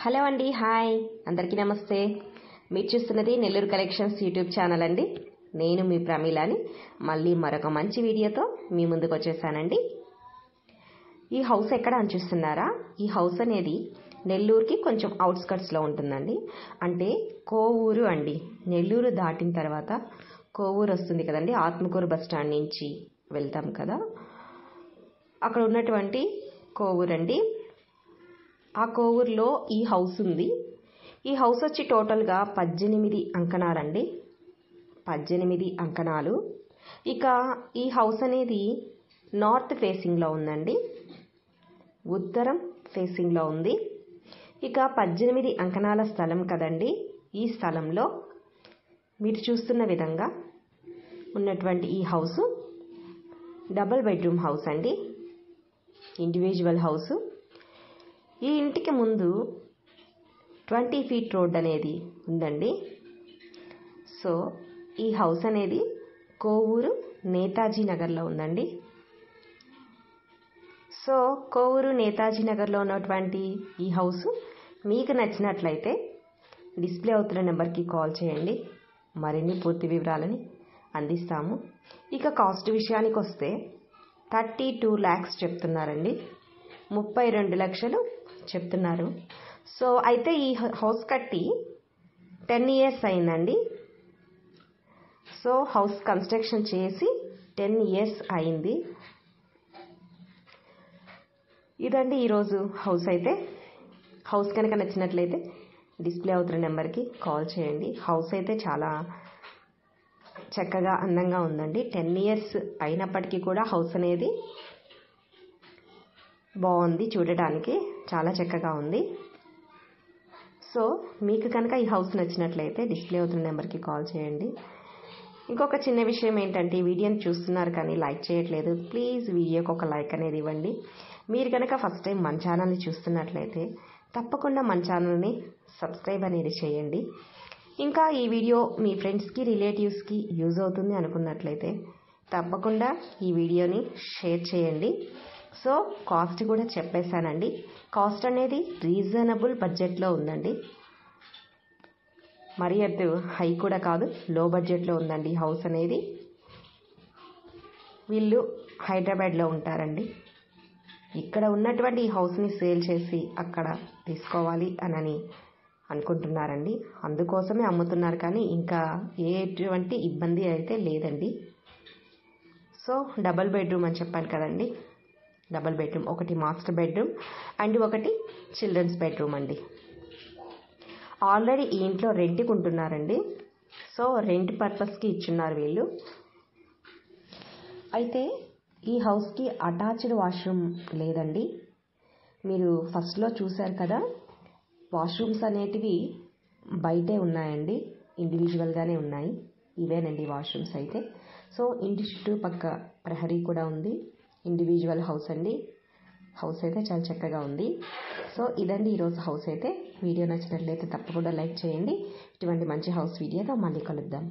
Hello అండి, hi అందరికీ నమస్తే. మీరు చూస్తున్నది నెల్లూరు కలెక్షన్స్ యూట్యూబ్ ఛానల్ అండి. నేను మీ ప్రమీలాని మళ్ళీ మరొక మంచి వీడియోతో మీ ముందుకు వచ్చేసానండి. ఈ హౌస్ ఎక్కడ అని చూస్తున్నారా? ఈ హౌస్ అనేది నెల్లూరుకి కొంచెం అవుట్స్కట్స్లో ఉంటుందండి. అంటే కోవూరు అండి. నెల్లూరు దాటిన తర్వాత కోవూరు వస్తుంది కదండి. ఆత్మకూరు బస్ స్టాండ్ నుంచి వెళ్తాం కదా, అక్కడ ఉన్నటువంటి కోవూరు అండి. ఆ కోవూరులో ఈ హౌస్ ఉంది. ఈ హౌస్ వచ్చి టోటల్గా 18 అంకణాలండి. 18 అంకణాలు. ఇక ఈ హౌస్ అనేది నార్త్ ఫేసింగ్లో ఉందండి, ఉత్తరం ఫేసింగ్లో ఉంది. ఇక 18 అంకణాల స్థలం కదండి. ఈ స్థలంలో మీరు చూస్తున్న విధంగా ఉన్నటువంటి ఈ హౌస్ డబుల్ బెడ్రూమ్ హౌస్ అండి, ఇండివిజువల్ హౌస్. ఈ ఇంటికి ముందు 20 ఫీట్ రోడ్ అనేది ఉందండి. సో ఈ హౌస్ అనేది కోవూరు నేతాజీ నగర్లో ఉందండి. సో కోవూరు నేతాజీ నగర్లో ఉన్నటువంటి ఈ హౌస్ మీకు నచ్చినట్లయితే డిస్ప్లే అవుతున్న నెంబర్కి కాల్ చేయండి. మరిన్ని పూర్తి వివరాలని అందిస్తాము. ఇక కాస్ట్ విషయానికి వస్తే 32 lakhs చెప్తున్నారండి. 32 లక్షలు చెప్తున్నారు. సో అయితే ఈ హౌస్ కట్టి 10 years అయిందండి. సో హౌస్ కన్స్ట్రక్షన్ చేసి 10 years అయింది. ఇదండి ఈరోజు హౌస్. అయితే హౌస్ కనుక నచ్చినట్లయితే డిస్ప్లే అవుతున్న నెంబర్కి కాల్ చేయండి. హౌస్ అయితే చాలా చక్కగా అందంగా ఉందండి. 10 years అయినప్పటికీ కూడా హౌస్ అనేది బాగుంది, చూడటానికి చాలా చక్కగా ఉంది. సో మీకు కనుక ఈ హౌస్ నచ్చినట్లయితే డిస్ప్లే అవుతున్న నెంబర్కి కాల్ చేయండి. ఇంకొక చిన్న విషయం ఏంటంటే, ఈ వీడియోని చూస్తున్నారు కానీ లైక్ చేయట్లేదు. ప్లీజ్ వీడియోకి ఒక లైక్ అనేది ఇవ్వండి. మీరు కనుక ఫస్ట్ టైం మన ఛానల్ని చూస్తున్నట్లయితే తప్పకుండా మన ఛానల్ని సబ్స్క్రైబ్ అనేది చేయండి. ఇంకా ఈ వీడియో మీ ఫ్రెండ్స్కి రిలేటివ్స్కి యూజ్ అవుతుంది అనుకున్నట్లయితే తప్పకుండా ఈ వీడియోని షేర్ చేయండి. సో కాస్ట్ కూడా చెప్పేశానండి. కాస్ట్ అనేది రీజనబుల్ బడ్జెట్లో ఉందండి. మరీ అటు హై కూడా కాదు, లో బడ్జెట్లో ఉందండి హౌస్ అనేది. వీళ్ళు హైదరాబాద్లో ఉంటారండి. ఇక్కడ ఉన్నటువంటి ఈ హౌస్ని సేల్ చేసి అక్కడ తీసుకోవాలి అని అనుకుంటున్నారండి. అందుకోసమే అమ్ముతున్నారు, కానీ ఇంకా ఎటువంటి ఇబ్బంది అయితే లేదండి. సో డబల్ బెడ్రూమ్ అని చెప్పాను కదండి. డబల్ బెడ్రూమ్, ఒకటి మాస్టర్ బెడ్రూమ్ అండ్ ఒకటి చిల్డ్రన్స్ బెడ్రూమ్ అండి. ఆల్రెడీ ఈ ఇంట్లో రెంట్కి ఉంటున్నారండి. సో రెంట్ పర్పస్కి ఇచ్చున్నారు వీళ్ళు. అయితే ఈ హౌస్కి అటాచ్డ్ వాష్రూమ్ లేదండి. మీరు ఫస్ట్లో చూశారు కదా, వాష్రూమ్స్ అనేటివి బయటే ఉన్నాయండి, ఇండివిజువల్గానే ఉన్నాయి. ఇవేనండి వాష్రూమ్స్ అయితే. సో ఇంటి చుట్టూ పక్క ప్రహరీ కూడా ఉంది. ఇండివిజువల్ హౌస్ అండి. హౌస్ అయితే చాలా చక్కగా ఉంది. సో ఇదండి ఈరోజు హౌస్ అయితే. వీడియో నచ్చినట్లయితే తప్పకుండా లైక్ చేయండి. ఇటువంటి మంచి హౌస్ వీడియోతో మళ్ళీ కలుద్దాం.